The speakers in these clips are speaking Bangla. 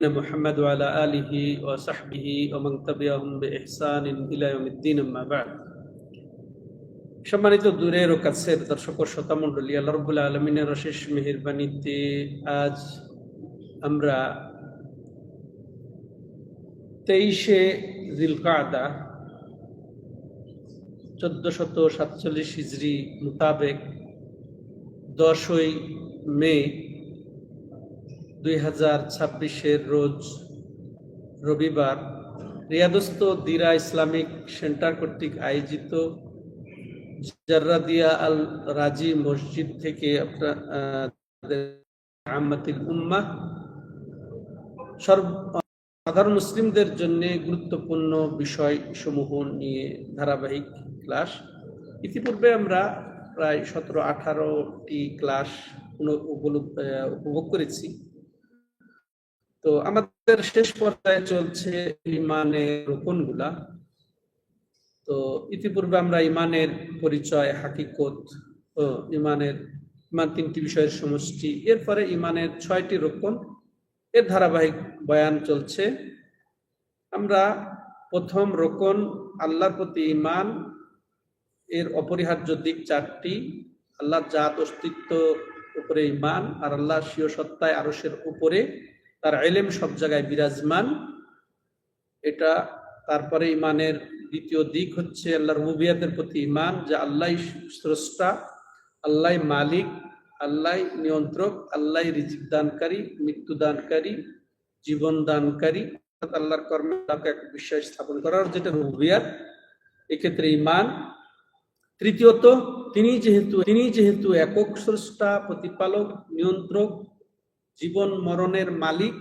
محمد وعلى آله وصحبه ومن تبعهم بإحسان إلى يوم الدين أما بعد সম্মানিত দূরের ও কাছের দর্শক ও শ্রোতা মণ্ডলী, আল্লাহ রাব্বুল আলামিনের অশেষ মেহেরবানিতে আজ আমরা 23শে জিলকাদা 1447 হিজরি মোতাবেক 10ই মে 2026 রোজ রবিবার রিয়াদস্থ দিরা ইসলামিক সেন্টার কর্তৃক আয়োজিত জাররাদিয়া আল রাজি মসজিদ থেকে আম্মাতুল উম্মাহ সাধারণ মুসলিমদের জন্য গুরুত্বপূর্ণ বিষয় সমূহ নিয়ে ধারাবাহিক ক্লাস। ইতিপূর্বে আমরা প্রায় 17-18টি ক্লাস উপভোগ করেছি। তো আমাদের শেষ পর্যায়ে চলছে ইমানের রুকনগুলা। তো ইতিপূর্বে আমরা ইমানের পরিচয়, হাকিকত ও ইমান তিনটি বিষয়ের সমষ্টি, এরপরে ইমানের 6টি রুকন, এর ধারাবাহিক বয়ান চলছে। আমরা প্রথম রুকন আল্লাহর প্রতি ইমান, এর অপরিহার্য দিক 4টি। আল্লাহর জাত অস্তিত্ব উপরে ইমান, আর আল্লাহ স্বীয় সত্তায় আরশের উপরে, তার ইলম সব জায়গায় বিরাজমান, এটা। তারপরে ইমানের দ্বিতীয় দিক হচ্ছে আল্লাহর রুবুবিয়তের প্রতি ইমান, যে আল্লাহ স্রষ্টা, আল্লাহ মালিক, আল্লাহ নিয়ন্ত্রক, আল্লাহ রিজিক দানকারী, মৃত্যু দানকারী, জীবন দানকারী। আল্লাহর কর্মে বিশ্বাস স্থাপন করার যেটা রুবুবিয়ত, এক্ষেত্রে ইমান। তৃতীয়ত, তিনি যেহেতু একক স্রষ্টা, প্রতিপালক, নিয়ন্ত্রক, জীবন মরণের মালিক,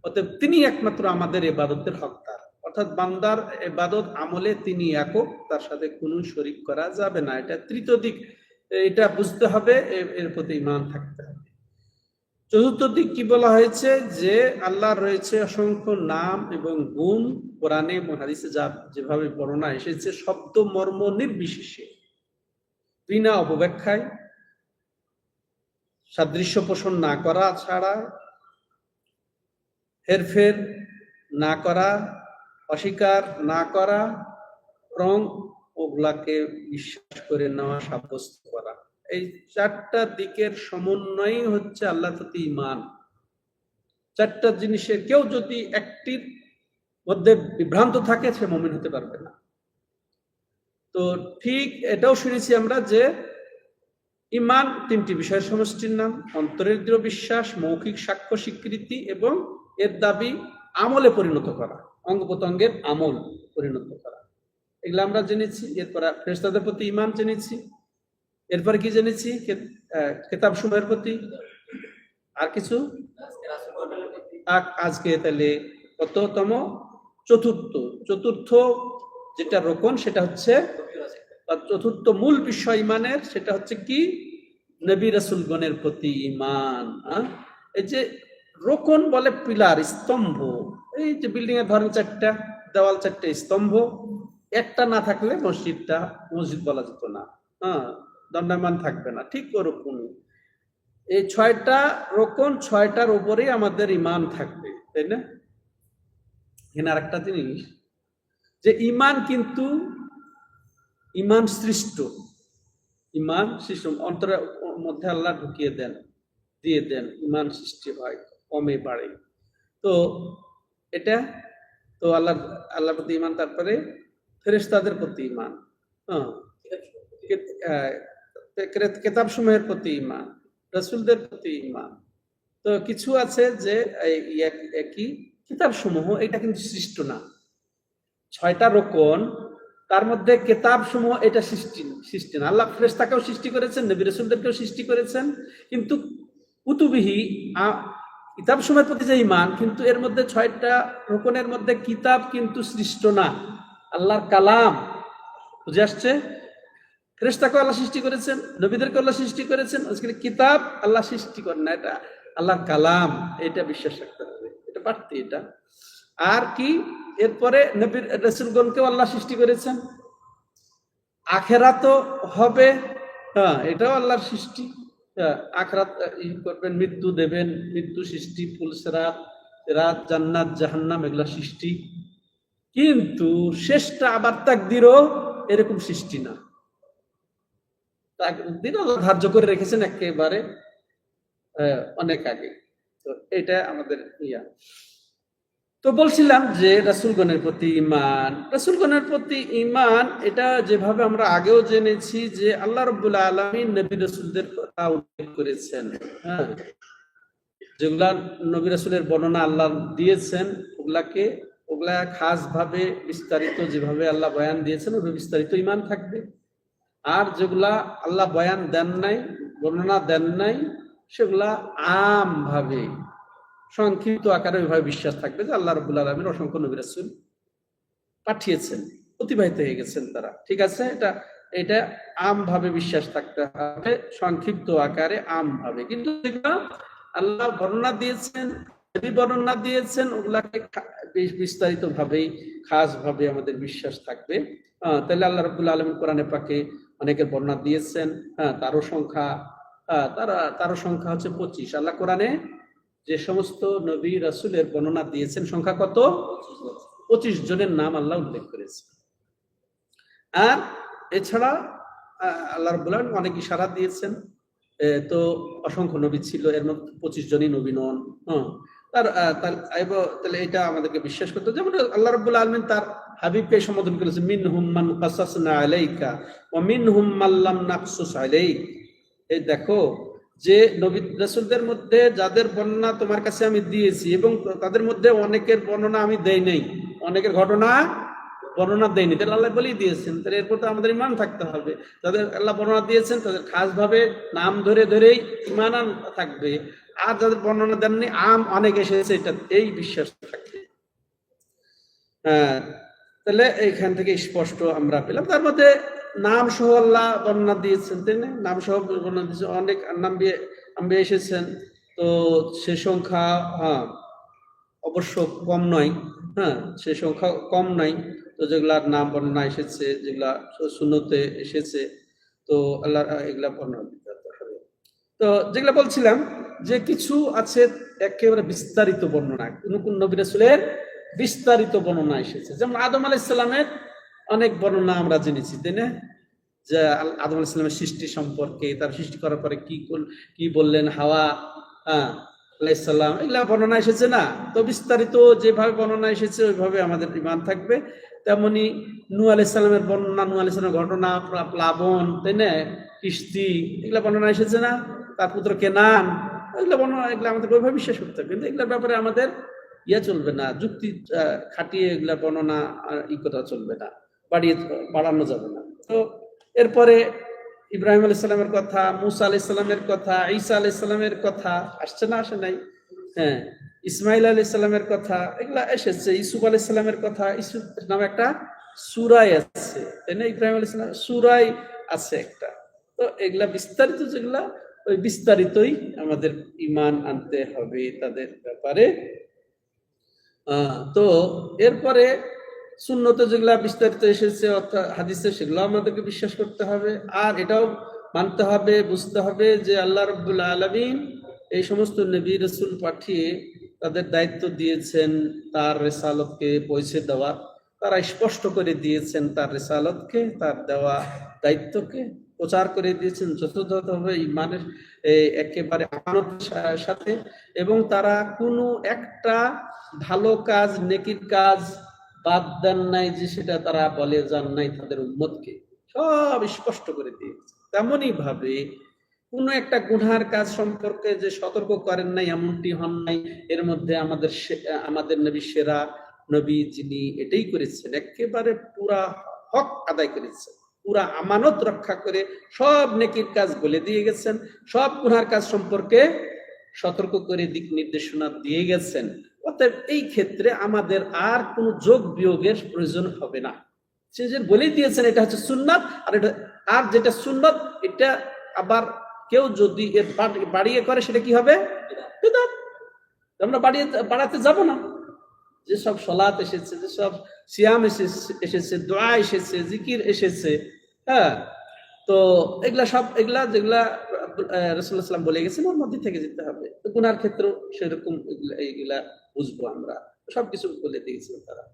অতএব তিনি একমাত্র আমাদের ইবাদতের হকদার। অর্থাৎ বান্দার ইবাদত আমলে তিনি একক, তার সাথে কোনো শরীক করা যাবে না। এটা তৃতীয় দিক, এটা বুঝতে হবে, এর প্রতি ঈমান থাকতে হবে। চতুর্থ দিক কি বলা হয়েছে, যে আল্লাহর রয়েছে অসংখ্য নাম এবং গুণ, কোরআনে এবং হাদিসে যেভাবে বর্ণনা এসেছে, শব্দ মর্ম নির্বিশেষে, বিনা অপব্যাখ্যায়, সাদৃশ্য পোষণ না করা ছাড়া, হেরফের না করা, অস্বীকার না করা, রং ওগুলাকে বিশ্বাস করে নেওয়া, সাব্যস্ত করা। এই 4টা দিকের সমন্বয় হচ্ছে আল্লাহর প্রতি ঈমান। 4টা জিনিসের কেউ যদি একটির মধ্যে বিভ্রান্ত থাকে, সে মুমিন হতে পারবে না। তো ঠিক এটাও শুনেছি আমরা যে ঈমান 3টি বিষয়ের সমষ্টির নাম: অন্তরের দৃঢ় বিশ্বাস, মৌখিক সাক্ষ্য স্বীকৃতি এবং এর দাবি আমলে পরিণত করা, অঙ্গ প্রত্যঙ্গের আমল পরিণত করা। এগুলো আমরা জেনেছি। এরপর ফেরেশতাদের প্রতি ঈমান জেনেছি। এরপরে কি জেনেছি? কিতাব সমূহের প্রতি। আর কিছু? আজকে তাহলে কততম? চতুর্থ যেটা রোকন, সেটা হচ্ছে চতুর্থ মূল বিষয় ঈমানের, সেটা হচ্ছে কি? নবী রাসূলগণের প্রতি ঈমান। এই যে রোকন বলে পিলার, স্তম্ভ। এই যে বিল্ডিং এর ধরেন 4টা দেওয়াল, 4টে স্তম্ভ, একটা না থাকলে মসজিদ বলা যেত না, দণ্ডায়মান থাকবে না। ঠিক ওরকম এই 6টা রোকন, 6টার উপরেই আমাদের ঈমান থাকবে, তাই না? এখানে আরেকটা জিনিস, যে ঈমান কিন্তু ঈমান সৃষ্ট, অন্তরের মধ্যে আল্লাহ দিয়ে দেন, ঈমান সৃষ্টি হয়, কমে বাড়ে। তো এটা তো আল্লাহর প্রতি ঈমান। তারপরে ফেরেশতাদের প্রতি ঈমান, কিতাব সমূহের প্রতি ঈমান, রাসূলদের প্রতি ঈমান। তো কিছু আছে যে একই কিতাব সমূহ, এটা কিন্তু সৃষ্ট না। 6টা রোকন, তার মধ্যে কিতাব সমূহ এটা সৃষ্টি না। আল্লাহ ফেরেশতাকেও সৃষ্টি করেছেন, নবী রাসূলদেরকেও সৃষ্টি করেছেন, কিন্তু কুতুবিহি কিতাব সমূহের প্রতি যে ঈমান, কিন্তু এর মধ্যে 6টা রোকনের মধ্যে কিতাব কিন্তু সৃষ্ট না, আল্লাহর কালাম। বুঝে আসছে? ফেরেশতাকে আল্লাহ সৃষ্টি করেছেন, নবীদেরকে আল্লাহ সৃষ্টি করেছেন, আজকে কিতাব আল্লাহ সৃষ্টি করেন না, এটা আল্লাহর কালাম। এটা বিশ্বাস রাখতে হবে, এটা বাড়তি এটা। আর কি? এরপরে নবীর রাসূলগণকেও আল্লাহ সৃষ্টি করেছেন, আখিরাতও হবে, এটাও আল্লাহর সৃষ্টি। আখিরাত করবেন, মৃত্যু দেবেন, মৃত্যু সৃষ্টি, ফুলসিরাত, রাত, জান্নাত, জাহান্নাম এগুলা সৃষ্টি, কিন্তু শেষটা আবার তাকদিরও এরকম সৃষ্টি না। তাকদির আল্লাহ ধার্য করে রেখেছেন একেবারে অনেক আগে। তো এটা আমাদের ইয়া। তো বলছিলাম যে রাসূলগণের প্রতি ঈমান, রাসূলগণের প্রতি ঈমান এটা যেভাবে আমরা আগেও জেনেছি যে আল্লাহ রাব্বুল আলামিন নবী রাসূলদের কথা উল্লেখ করেছেন। হ্যাঁ, যেগুলা নবী রাসূলের বর্ণনা আল্লাহ দিয়েছেন ওগুলা খাস ভাবে বিস্তারিত যেভাবে আল্লাহ বয়ান দিয়েছেন ওভাবে বিস্তারিত ঈমান থাকবে। আর যেগুলা আল্লাহ বয়ান দেন নাই, বর্ণনা দেন নাই, সেগুলা আম ভাবে সংক্ষিপ্ত আকারে ওইভাবে বিশ্বাস থাকবে যে আল্লাহ রাব্বুল আলামিন অসংখ্য নবী রাসূল পাঠিয়েছেন, অতিবাহিত হয়ে গেছেন তারা। ঠিক আছে, এটা আম ভাবে বিশ্বাস থাকতে হবে, সংক্ষিপ্ত আকারে আম ভাবে। কিন্তু যেগুলা আল্লাহ বর্ণনা দিয়েছেন, নবী বর্ণনা দিয়েছেন, ওগুলাকে বিস্তারিত ভাবেই খাস ভাবে আমাদের বিশ্বাস থাকবে। তাহলে আল্লাহ রাব্বুল আলামিন কোরআনে পাকে অনেকের বর্ণনা দিয়েছেন। তারও সংখ্যা হচ্ছে 25। আল্লাহ কোরআনে যে সমস্ত নবী রাসূলের বর্ণনা দিয়েছেন সংখ্যা কত? 25 জনের নাম আল্লাহ উল্লেখ করেছে। আর এছাড়া আল্লাহ রাব্বুল আলামিন অনেক ইশারা দিয়েছেন। তো অসংখ্য নবী ছিল, এর মধ্যে 25 জনই নবী নন। তাহলে এটা আমাদেরকে বিশ্বাস করতে, যেমন আল্লাহ রাব্বুল আলামিন তার হাবিবকে সম্বোধন করেছেন মিনহুম মান কাসাসনা আলাইকা ওয়া মিনহুম মান লাম নাকসুস আলাইক। এই দেখো যে নবী রাসূলদের মধ্যে যাদের বর্ণনা তোমার কাছে আমি দিয়েছি এবং তাদের মধ্যে অনেকের বর্ণনা আমি দেই নাই, অনেকের ঘটনা বর্ণনা দেয়নি, তাহলে আল্লাহ বলেই দিয়েছেন। তাহলে এরপর তো আমাদের ঈমান থাকতে হবে। যাদের আল্লাহ বর্ণনা দিয়েছেন তাদের খাস ভাবে নাম ধরে ধরেই ঈমান থাকবে, আর যাদের বর্ণনা দেননি আম অনেক এসেছে এটা এই বিশ্বাস থাকবে। তাহলে এইখান থেকে স্পষ্ট আমরা পেলাম। তার মধ্যে নাম সহ আল্লাহ বর্ণনা দিয়েছেন, তাই না? নাম সহ বর্ণনা দিয়েছেন, অনেক নাম্বি এসেছেন। তো সে সংখ্যা অবশ্য কম নয়। সে সংখ্যা কম নাই। তো যেগুলার নাম বর্ণনা এসেছে, যেগুলা সুন্নতে এসেছে, তো আল্লাহ এগুলা বর্ণনা দিতে হবে। তো যেগুলা বলছিলাম যে কিছু আছে একেবারে বিস্তারিত বর্ণনা, কোন নবী রাসূলের বিস্তারিত বর্ণনা এসেছে। যেমন আদম আলাইহিস সালামের অনেক বর্ণনা আমরা জেনেছি, তাই না? যে আদম আলাইহিস সালামের সৃষ্টি সম্পর্কে, তার সৃষ্টি করার পরে কি বললেন হাওয়া আলাইহিস সালাম, এগুলা বর্ণনা এসেছে না? তো বিস্তারিত যেভাবে বর্ণনা এসেছে ওইভাবে আমাদের ঈমান থাকবে। তেমনি নূহ আলাইহিস সালামের বর্ণনা, নূহ আলাইহিস সালামের ঘটনা, প্লাবন, তাই না, কিস্তি, এগুলা বর্ণনা এসেছে না? তার পুত্র কেনান, এগুলা বর্ণনা, এগুলা আমাদের ওইভাবে বিশ্বাস করতে হবে। কিন্তু এগুলোর ব্যাপারে আমাদের চলবে না, যুক্তি খাটিয়ে এগুলা বর্ণনা করা চলবে না, বাড়ানো যাবে না। তো এরপরে ইব্রাহিম আলাইহিস সালামের কথা, মুসা আলাইহিস সালামের কথা, ঈসা আলাইহিস সালামের কথা আসছে না, আসে নাই? ইসমাইল আলাইহিস সালামের কথা এগুলা এসেছে। ইউসুফ আলাইহিস সালামের কথা, ইউসুফ নামে একটা সূরা আছে, তাই না? ইব্রাহিম আলাইহিস সালাম সূরা আছে একটা। তো এগুলা বিস্তারিত, যেগুলা ওই বিস্তারিতই আমাদের ঈমান আনতে হবে তাদের ব্যাপারে। তো এরপরে সুন্নতে যেগুলা বিস্তারিত এসেছে অর্থাৎ হাদিসে, সেগুলো আমাদেরকে বিশ্বাস করতে হবে। আর এটাও মানতে হবে, বুঝতে হবে যে আল্লাহ রাব্বুল আলামিন এই সমস্ত নবী রাসূল পাঠিয়ে তাদের দায়িত্ব দিয়েছেন তার রিসালাতকে পৌঁছে দেওয়ার। তারা স্পষ্ট করে দিয়েছেন তার রিসালাতকে, তার দেওয়া দায়িত্বকে প্রচার করে দিয়েছেন যথাযথভাবে ঈমানের একেবারে আমানতের সাথে। এবং তারা কোনো একটা ভালো কাজ, নেকির কাজ বাদ দেন নাই যে সেটা তারা বলে যান নাই তাদের উম্মতকে, সব স্পষ্ট করে দিয়েছে। তেমনি ভাবে কোন একটা গুনার কাজ সম্পর্কে যে সতর্ক করেন নাই এমনটি হন নাই। এর মধ্যে আমাদের নবী সেরা নবী, যিনি এটাই করেছেন, একেবারে পুরা হক আদায় করেছেন, পুরা আমানত রক্ষা করে সব নেকির কাজ বলে দিয়ে গেছেন, সব গুনার কাজ সম্পর্কে সতর্ক করে দিক নির্দেশনা দিয়ে গেছেন। অতএব এই ক্ষেত্রে আমাদের আর কোনো যোগ বিয়োগের প্রয়োজন হবে না। সে যে বলে দিয়েছেন এটা হচ্ছে সুন্নাত, আর যেটা সুন্নাত এটা আবার কেউ যদি এর বাড়িয়ে করে সেটা কি হবে? বিদআত। আমরা বাড়াতে যাব না। যেসব সালাত এসেছে, যেসব সিয়াম এসেছে, দোয়া এসেছে, জিকির এসেছে, তো এগুলা যেগুলা রাসূলুল্লাহ সাল্লাল্লাহু বলে গেছেন ওর মধ্যে থেকে যেতে হবে। তো গুনার ক্ষেত্রেও সেরকম এইগুলা বুঝবো আমরা, সবকিছু বলে দিয়েছেন তারা।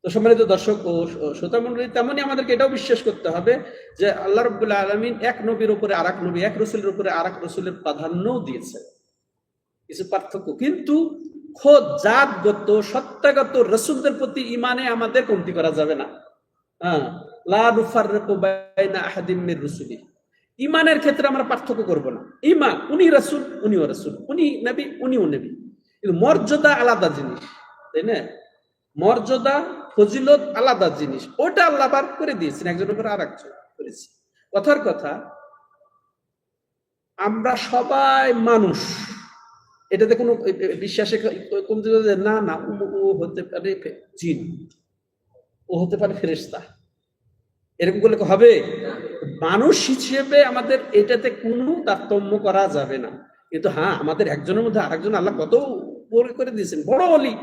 তো সম্মানিত দর্শক ও শ্রোতা মণ্ডলী, তেমনই আমাদেরকে এটাও বিশ্বাস করতে হবে যে আল্লাহ রাব্বুল আলামিন এক নবীর উপরে আরেক নবী, এক রাসূলের উপরে আরেক রাসূলের প্রাধান্যও দিয়েছেন, কিছু পার্থক্য, কিন্তু খোদ জাতগত সত্তাগত রাসূলদের প্রতি ঈমানে আমাদের কমতি করা যাবে না। হ্যাঁ, লা নুফাররিকু বাইনা আহাদিম মির রুসুলি, ঈমানের ক্ষেত্রে আমরা পার্থক্য করব না। ঈমান, উনি রাসূল উনিও রাসূল, উনি নবী উনিও নবী, কিন্তু মর্যাদা আলাদা জিনিস, তাই না? মর্যাদা ফজিলত আলাদা জিনিস, ওটা আল্লাহ বার করে দিয়েছেন, একজনের উপর আরেকজন করেছে। কথার কথা, আমরা সবাই মানুষ, এটাতে কোনো বিশ্বাসে কমতে না না, ও হতে পারে জিন, ও হতে পারে ফেরেশতা, এরকম করলে হবে? মানুষ হিসেবে আমাদের এটাতে কোনো তারতম্য করা যাবে না। কিন্তু হ্যাঁ, আমাদের একজনের মধ্যে আরেকজন আল্লাহ কত বড় করে দিয়েছেন, বড় অলি,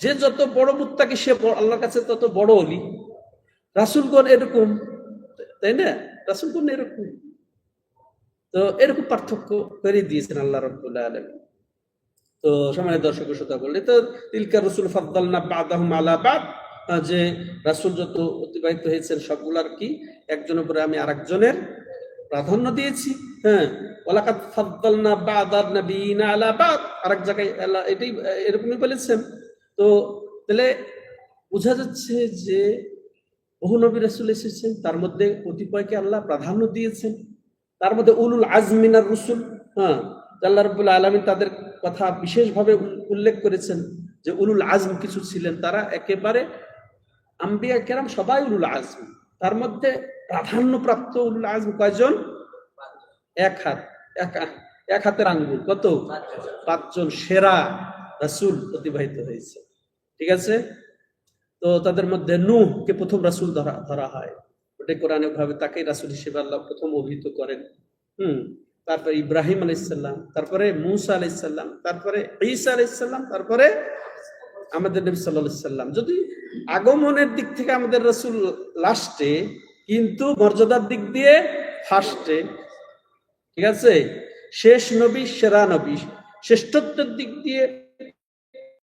যে যত বড় মুত্তাকি সে আল্লাহর কাছে তত বড় অলি। রাসূলগণ এরকম, তাই না? রাসূলগণ এরকম, তো এরকম পার্থক্য করে দিয়েছেন আল্লাহ রাব্বুল আলামিন। তো সম্মানিত দর্শক শ্রোতা বললে তো তিলকা রাসূল ফাদ্দালনা বা'দাহুম আলা বা'দ, যে রাসূল যত অতিবাহিত হয়েছেন সবগুলার কি একজনের উপরে আমি আরেকজনের প্রাধান্য দিয়েছি। হ্যাঁ, ওয়ালাকাদ ফাদ্দালনা বা'দান নাবিয়িনা আলা বা'দ, আরেক জায়গায় আল্লাহ এটাই এরকমই বলেছেন। তো তাহলে বোঝা যাচ্ছে যে বহু নবী রাসূল এসেছেন, তার মধ্যে কতিপয়কে আল্লাহ প্রাধান্য দিয়েছেন, তার মধ্যে উলুল আযম মিনার রুসুল। হ্যাঁ, আল্লাহ রাব্বুল আলামিন তাদের কথা বিশেষভাবে উল্লেখ করেছেন যে উলুল আযম কিছু ছিলেন, তারা একেবারে আম্বিয়া কেরাম সবাই উলুল আযম, তার মধ্যে প্রাধান্যপ্রাপ্ত উলুল আযম কয়জন? এক হাতের আঙ্গুল, কত? 5 জন সেরা রাসূল অতিবাহিত হয়েছে। ঠিক আছে? তো তাদের মধ্যে নূহকে প্রথম রাসূল ধরা হয়, ওটাই কোরআনে ভাবে তাকে রাসূল হিসেবে আল্লাহ প্রথম অভিহিত করেন। তারপরে ইব্রাহিম আলাইহিস সালাম, তারপরে মূসা আলাইহিস সালাম, তারপরে ঈসা আলাইহিস সালাম, তারপরে আমাদের নবী সাল্লাল্লাহু আলাইহি সাল্লাম। যদি আগমনের দিক থেকে আমাদের রাসূল লাস্টে, কিন্তু মর্যাদার দিক দিয়ে ফার্স্টে। ঠিক আছে? শেষ নবী সেরা নবী, শ্রেষ্ঠত্বের দিক দিয়ে